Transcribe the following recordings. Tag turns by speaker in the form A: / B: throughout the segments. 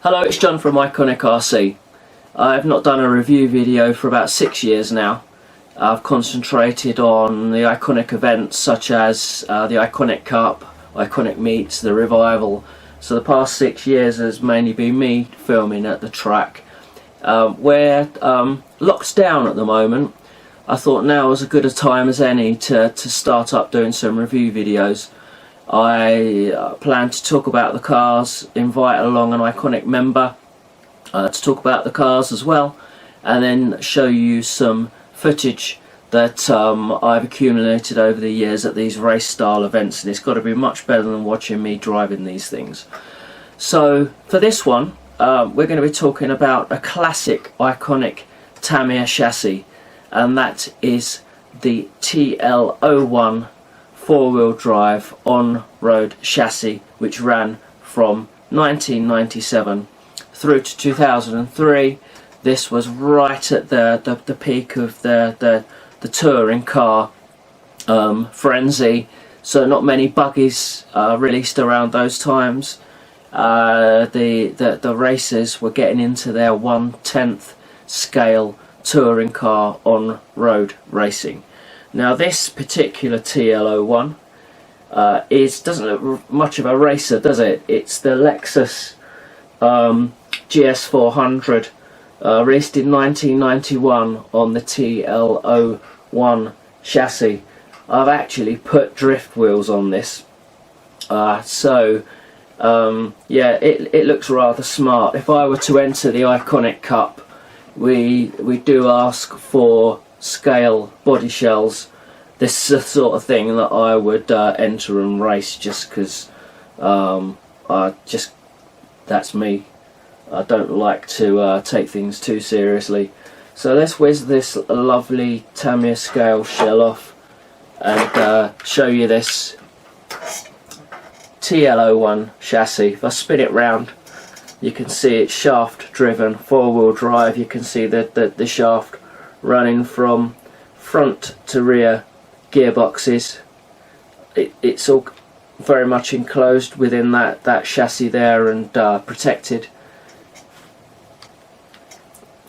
A: Hello, it's John from IconicRC. I've not done a review video for about 6 years now. I've concentrated on the iconic events such as the Iconic Cup, Iconic Meets, the Revival. So the past 6 years has mainly been me filming at the track. We're locked down at the moment. I thought now was as good a time as any to start up doing some review videos. I plan to talk about the cars, invite along an Iconic member to talk about the cars as well, and then show you some footage that I've accumulated over the years at these race style events, and it's got to be much better than watching me driving these things. So for this one, we're going to be talking about a classic iconic Tamiya chassis, and that is the TL-01 four-wheel drive on-road chassis, which ran from 1997 through to 2003. This was right at the peak of the touring car frenzy, so not many buggies released around those times. The racers were getting into their 1/10th scale touring car on-road racing. Now this particular TL-01 doesn't look much of a racer, does it? It's the Lexus GS400, released in 1991 on the TL-01 chassis. I've actually put drift wheels on this, yeah, it looks rather smart. If I were to enter the Iconic Cup, we do ask for scale body shells. This is the sort of thing that I would enter and race, just because that's me. I don't like to take things too seriously. So let's whiz this lovely Tamiya scale shell off and show you this TL-01 chassis. If I spin it round, you can see it's shaft driven, four-wheel drive. You can see the shaft running from front to rear gearboxes. It's all very much enclosed within that chassis there and protected.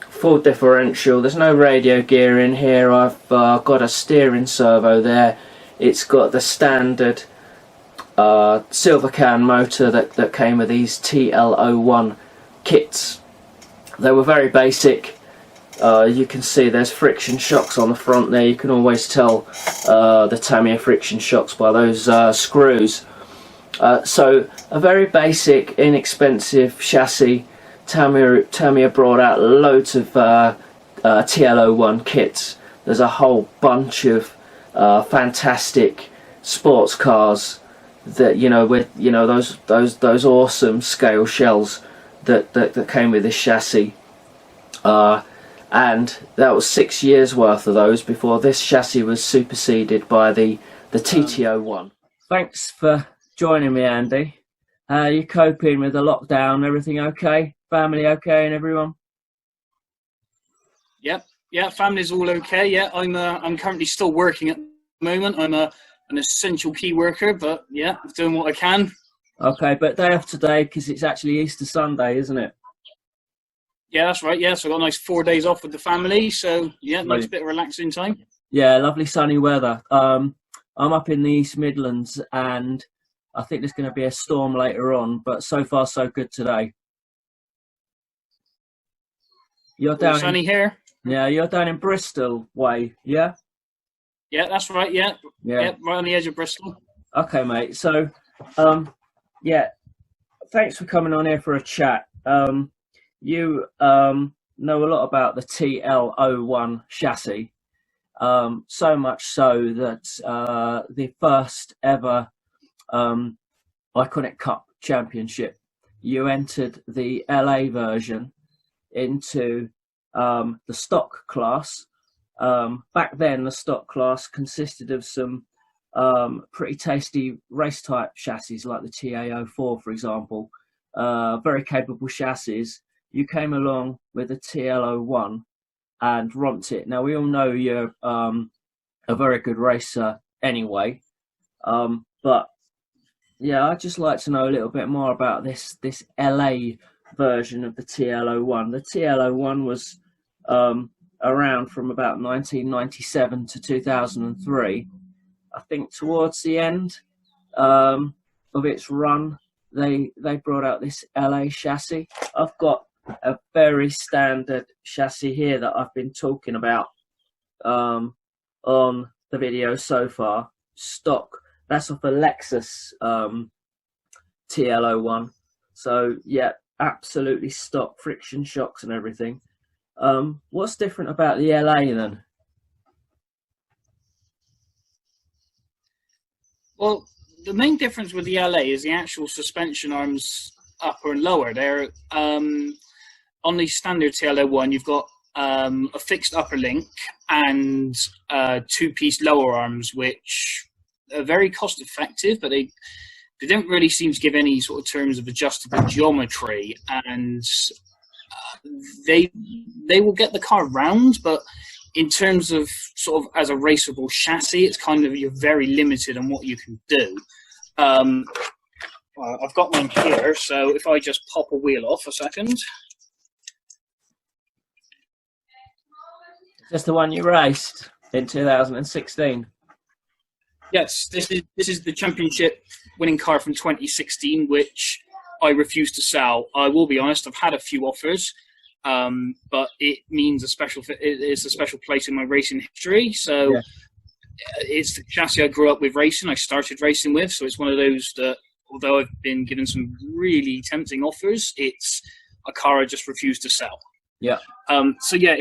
A: Full differential. There's no radio gear in here. I've got a steering servo there. It's got the standard silver can motor that came with these TL-01 kits. They were very basic. You can see there's friction shocks on the front there. You can always tell the Tamiya friction shocks by those screws. So a very basic, inexpensive chassis. Tamiya brought out loads of TL-01 kits. There's a whole bunch of fantastic sports cars that with those awesome scale shells that came with this chassis. And that was 6 years worth of those before this chassis was superseded by the TT-01. Thanks for joining me, Andy. How are you coping with the lockdown? Everything okay? Family okay and everyone?
B: Yep, yeah, family's all okay. Yeah, I'm currently still working at the moment. I'm an essential key worker, but yeah, I'm doing what I can.
A: Okay, but day off today because it's actually Easter Sunday, isn't it?
B: Yeah, that's right. Yeah, so I got a nice 4 days off with the family. So yeah, nice bit of relaxing time.
A: Yeah, lovely sunny weather. I'm up in the East Midlands, and I think there's going to be a storm later on. But so far, so good today. You're down
B: sunny here.
A: Yeah, you're down in Bristol way. Yeah.
B: Yeah, that's right. Yeah, yeah, right on the edge of Bristol.
A: Okay, mate. So, yeah, thanks for coming on here for a chat. You know a lot about the TL-01 chassis, so much so that the first ever Iconic Cup championship, you entered the LA version into the stock class. Back then, the stock class consisted of some pretty tasty race type chassis like the TA-04, for example, very capable chassis. You came along with the TL-01 and romped it. Now we all know you're a very good racer anyway, but yeah, I'd just like to know a little bit more about this LA version of the TL-01. The TL-01 was around from about 1997 to 2003. I think towards the end of its run, they brought out this LA chassis. I've got a very standard chassis here that I've been talking about on the video so far. Stock. That's off a Lexus TL-01. So yeah, absolutely stock, friction shocks and everything. What's different about the LA then?
B: Well, the main difference with the LA is the actual suspension arms upper and lower. They're on the standard TL-01, you've got a fixed upper link and two-piece lower arms, which are very cost effective, but they don't really seem to give any sort of terms of adjustable geometry, and they will get the car round, but in terms of sort of as a raceable chassis, it's kind of, you're very limited on what you can do. Well, I've got one here, so if I just pop a wheel off a second.
A: Just the one you raced in 2016.
B: Yes, this is the championship winning car from 2016, which I refuse to sell. I will be honest, I've had a few offers, but it means it's a special place in my racing history. So yeah. It's the chassis I grew up with racing. I started racing with, so it's one of those that, although I've been given some really tempting offers, it's a car I just refuse to sell.
A: Yeah.
B: So yeah,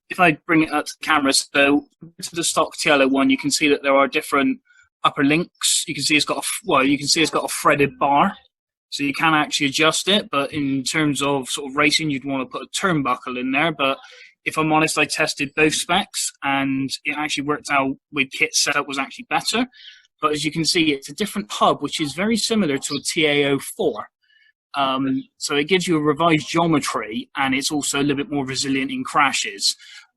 B: if I bring it up to the camera, so to the stock TL-01, you can see that there are different upper links. You can see it's got a threaded bar, so you can actually adjust it. But in terms of sort of racing, you'd want to put a turnbuckle in there. But if I'm honest, I tested both specs, and it actually worked out with kit setup was actually better. But as you can see, it's a different hub, which is very similar to a TA-04. So it gives you a revised geometry, and it's also a little bit more resilient in crashes.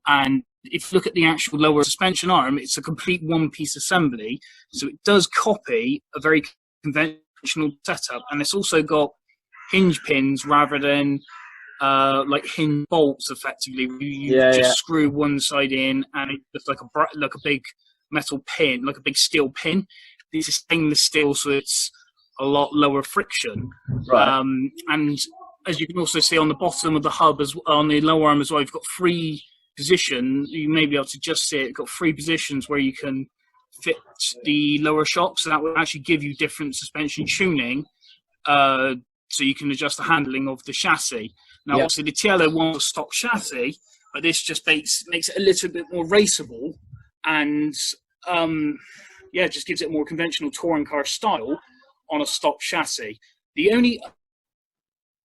B: And if you look at the actual lower suspension arm, it's a complete one-piece assembly. So it does copy a very conventional setup, and it's also got hinge pins rather than like hinge bolts. Effectively, you screw one side in, and it's just like a big metal pin, like a big steel pin. This is stainless steel, so it's a lot lower friction.
A: Right.
B: And as you can also see on the bottom of the hub, on the lower arm as well, you've got three positions. You may be able to just see it. You've got three positions where you can fit the lower shocks, so that will actually give you different suspension tuning, so you can adjust the handling of the chassis. Now, obviously, the TL-01 was stock chassis, but this just makes it a little bit more raceable, and just gives it a more conventional touring car style on a stock chassis. The only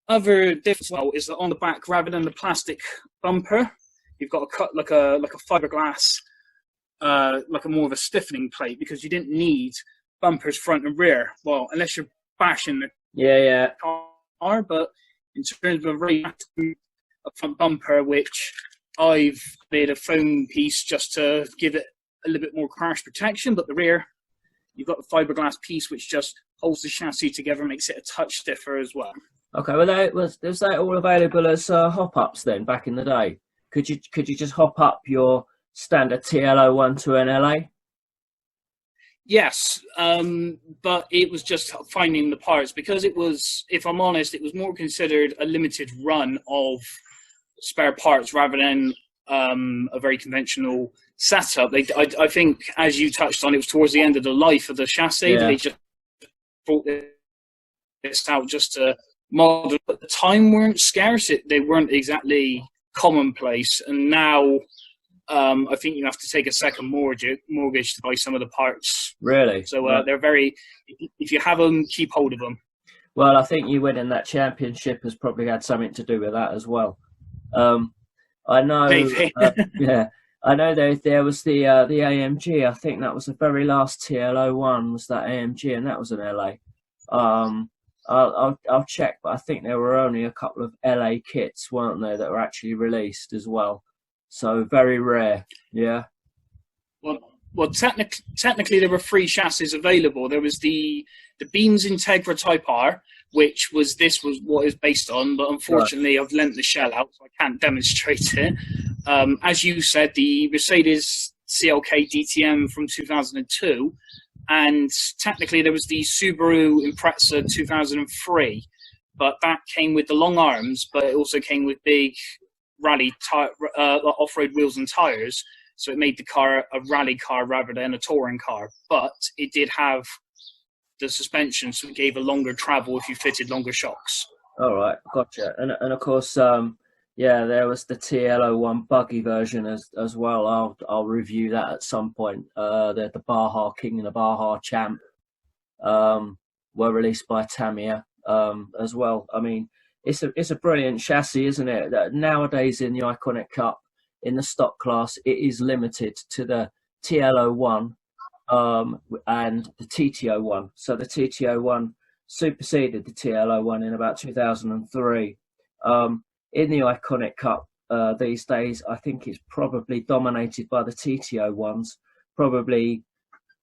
B: other difference is that on the back, rather than the plastic bumper, you've got a cut like a fiberglass, like a more of a stiffening plate, because you didn't need bumpers front and rear. Well, unless you're bashing the car, but in terms of a front bumper, which I've made a foam piece just to give it a little bit more crash protection, but the rear, you've got the fiberglass piece which just holds the chassis together, makes it a touch stiffer as well. Okay, well,
A: was that all available as hop-ups then back in the day? Could you just hop up your standard TL-01 to an LA?
B: Yes, but it was just finding the parts, because it was, if I'm honest, it was more considered a limited run of spare parts rather than a very conventional setup. I think, as you touched on, it was towards the end of the life of the chassis. Yeah. They just brought this out just to model. At the time, weren't scarce. They weren't exactly commonplace, and now I think you have to take a second mortgage to buy some of the parts.
A: Really?
B: So they're very. If you have them, keep hold of them.
A: Well, I think you winning that championship has probably had something to do with that as well. I know. I know there was the AMG. I think that was the very last TL-01 was that AMG, and that was an LA. I'll check, but I think there were only a couple of LA kits, weren't there, that were actually released as well. So very rare. Yeah.
B: Well, well, technically there were 3 chassis available. There was the Beams Integra Type R, which was what it's based on, but unfortunately I've lent the shell out, so I can't demonstrate it. As you said, the Mercedes CLK DTM from 2002, and technically there was the Subaru Impreza 2003, but that came with the long arms, but it also came with big rally off-road wheels and tires, so it made the car a rally car rather than a touring car. But it did have the suspension, so it gave a longer travel if you fitted longer shocks.
A: All right, gotcha. And of course, there was the TL-01 buggy version as well. I'll review that at some point. The Baja King and the Baja Champ were released by Tamiya as well. I mean, it's a brilliant chassis, isn't it? That nowadays in the Iconic Cup, in the stock class, it is limited to the TL-01 and the TT-01. So the TT-01 superseded the TL-01 in about 2003. In the Iconic Cup these days, I think it's probably dominated by the TT-01s. Probably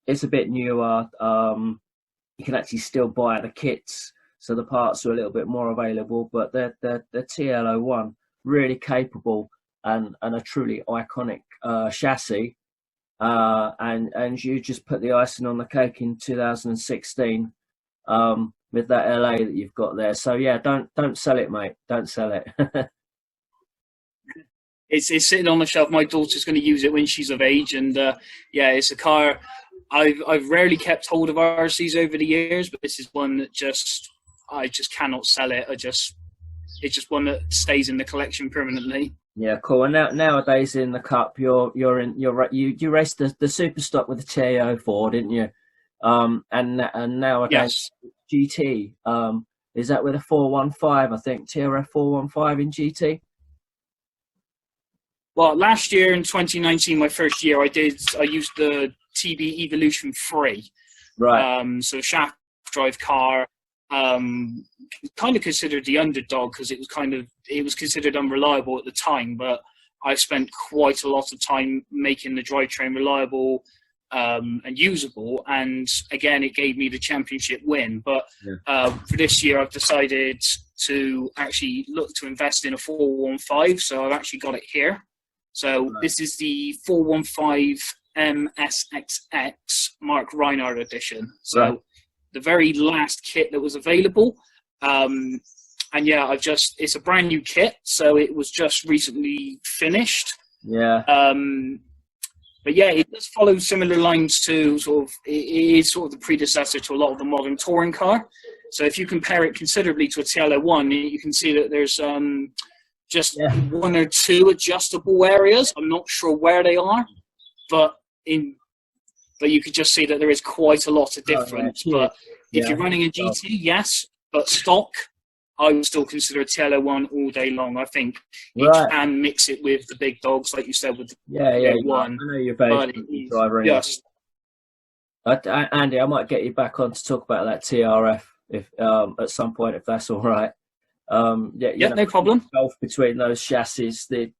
A: it's a bit newer. You can actually still buy the kits, so the parts are a little bit more available. But the TL-01 really capable and a truly iconic chassis. And you just put the icing on the cake in 2016 with that LA that you've got there. So yeah, don't sell it, mate. Don't sell it.
B: It's sitting on the shelf. My daughter's going to use it when she's of age, and it's a car. I've rarely kept hold of RCs over the years, but this is one that I just cannot sell it. It's just one that stays in the collection permanently. Yeah,
A: cool. And nowadays in the Cup, you raced the Super Stock with the TL-04, didn't you? And nowadays GT, is that with a 415? I think TRF 415 in GT.
B: Well, last year in 2019, my first year, I used the TB Evolution 3.
A: Right.
B: So shaft drive car. Kind of considered the underdog because it was considered unreliable at the time, but I spent quite a lot of time making the drivetrain reliable and usable, and again it gave me the championship win. But for this year I've decided to actually look to invest in a 415, so I've actually got it here. So this is the 415 MSXX Mark Reinhardt edition. So the very last kit that was available. And it's a brand new kit, so it was just recently finished.
A: Yeah.
B: But yeah, it does follow similar lines to it is sort of the predecessor to a lot of the modern touring car. So if you compare it considerably to a TL-01, you can see that there's just 1 or 2 adjustable areas. I'm not sure where they are, but you could just see that there is quite a lot of difference. But if you're running a GT, yes, but stock, I would still consider a TL-01 all day long. I think you can mix it with the big dogs, like you said, with the TL-01.
A: I know you're very good driver.
B: Yes.
A: Andy, I might get you back on to talk about that TRF if at some point, if that's all right.
B: No problem.
A: Both between those chassis, the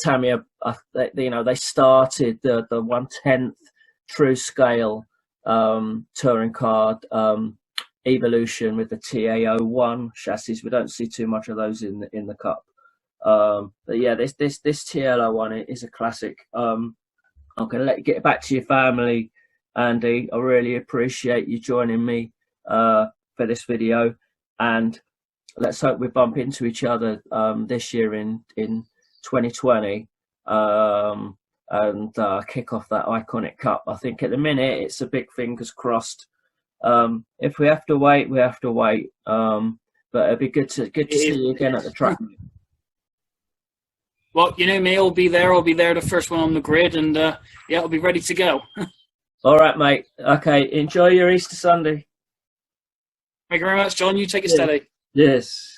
A: Tamiya, they started the 1/10 true scale touring car evolution with the TA-01 chassis. We don't see too much of those in the Cup. But yeah, this TL-01 is a classic. I'm going to let you get back to your family, Andy. I really appreciate you joining me for this video, and let's hope we bump into each other this year in 2020 and kick off that Iconic Cup. I think at the minute it's a big fingers crossed. If we have to wait, we have to wait. But it'd be good to see you again at the track.
B: Well, you know me, I'll be there. I'll be there, the first one on the grid, and I'll be ready to go.
A: All right, mate. Okay, enjoy your Easter Sunday.
B: Thank you very much, John. You take it steady.
A: Yes.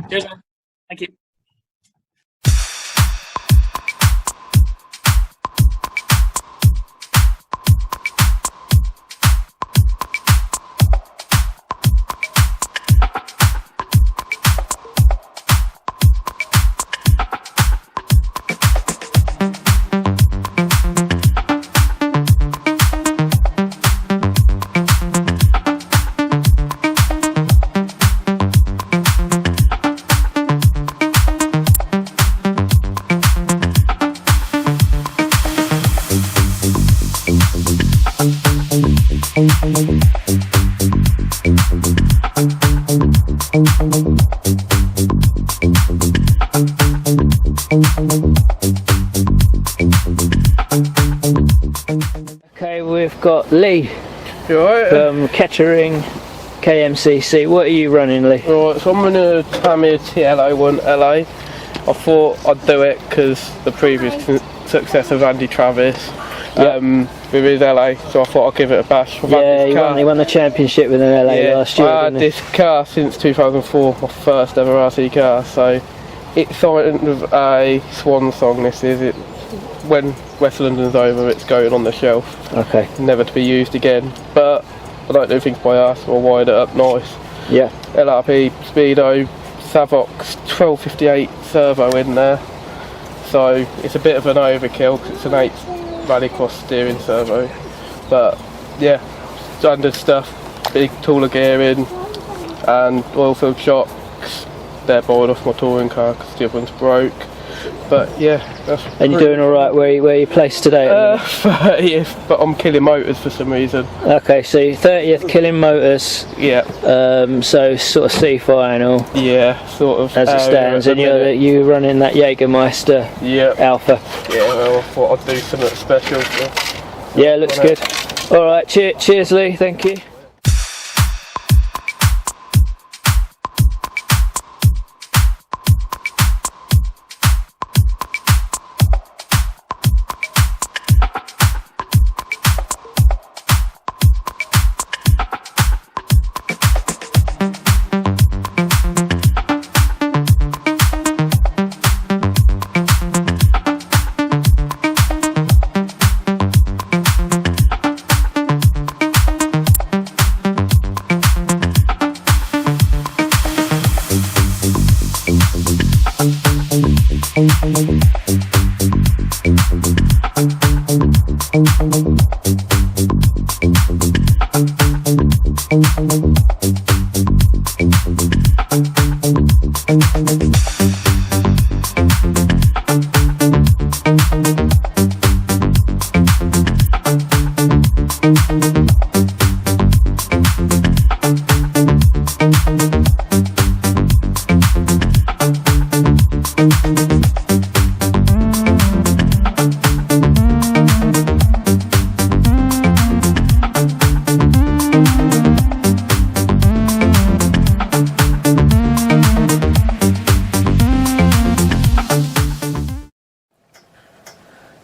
B: Cheers, man. Thank you.
A: Okay, we've got Lee
C: You alright?
A: from Kettering KMCC. What are you running, Lee?
C: Right, so I'm running a Tamiya TL-01 LA. I thought I'd do it because the previous success of Andy Travis with his LA, so I thought I'd give it a bash.
A: Yeah, he won the championship with an LA last year.
C: I had this car since 2004, my first ever RC car, so it's something of a swan song. This is it. When West London's over, it's going on the shelf.
A: Okay.
C: Never to be used again. But I don't do things by us. I'll wire it up nice.
A: Yeah.
C: LRP Speedo Savox 1258 servo in there. So it's a bit of an overkill because it's an 8 rallycross steering servo. But yeah, standard stuff. Big taller gearing and oil filled shocks. They're borrowed off my touring car because the other one's broke. But yeah, that's
A: And you're doing alright where you placed today?
C: 30th, but I'm killing motors for some reason.
A: Okay, so you're 30th killing motors.
C: Yeah.
A: So sort of sea final.
C: Yeah, sort of.
A: As it stands, and you're running that Jägermeister Alpha.
C: Yeah, well, I thought I'd do something special.
A: Yeah, looks good. Alright, cheers Lee, thank you.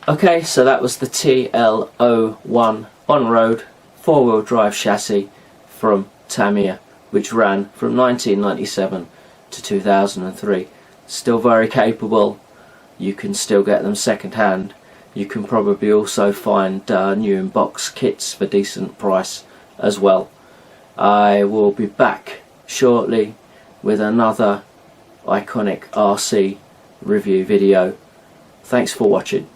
A: Okay, so that was the TL-01 on-road 4-wheel drive chassis from Tamiya, which ran from 1997 to 2003. Still very capable. You can still get them second hand. You can probably also find new in-box kits for decent price as well. I will be back shortly with another IconicRC review video. Thanks for watching.